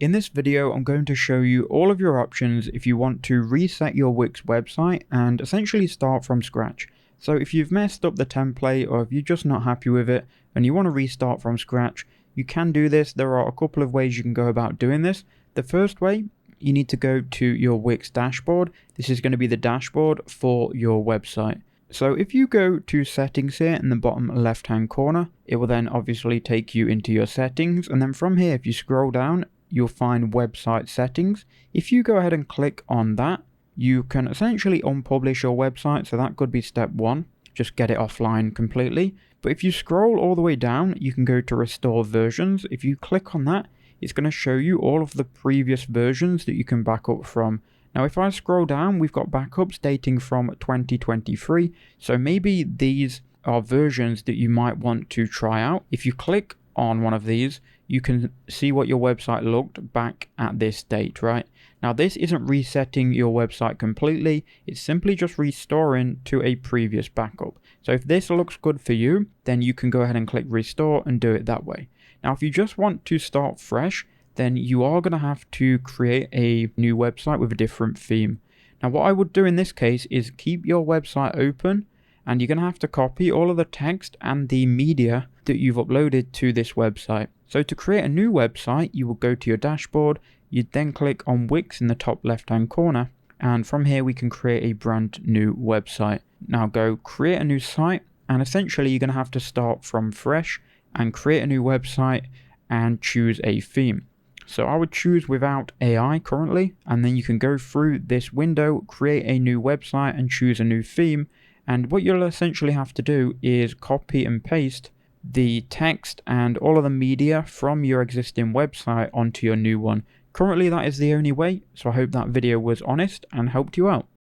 In this video, I'm going to show you all of your options if you want to reset your Wix website and essentially start from scratch. So if you've messed up the template or if you're just not happy with it and you want to restart from scratch, you can do this. There are a couple of ways you can go about doing this. The first way, you need to go to your Wix dashboard. This is going to be the dashboard for your website. So if you go to settings here in the bottom left hand corner, it will then obviously take you into your settings, and then from here if you scroll down you'll find website settings. If you go ahead and click on that, you can essentially unpublish your website. So that could be step one, just get it offline completely. But if you scroll all the way down, you can go to restore versions. If you click on that, it's going to show you all of the previous versions that you can back up from. Now if I scroll down, we've got backups dating from 2023, so maybe these are versions that you might want to try out. If you click on one of these, you can see what your website looked back at this date, right? Now this isn't resetting your website completely, it's simply just restoring to a previous backup. So if this looks good for you, then you can go ahead and click restore and do it that way. Now if you just want to start fresh, then you are going to have to create a new website with a different theme. Now what I would do in this case is keep your website open, and you're going to have to copy all of the text and the media that you've uploaded to this website. So to create a new website, you will go to your dashboard, you'd then click on Wix in the top left hand corner, and from here we can create a brand new website. Now go create a new site, and essentially you're going to have to start from fresh and create a new website and choose a theme. So I would choose without AI currently, and then you can go through this window, create a new website and choose a new theme. And what you'll essentially have to do is copy and paste the text and all of the media from your existing website onto your new one. Currently that is the only way, so I hope that video was honest and helped you out.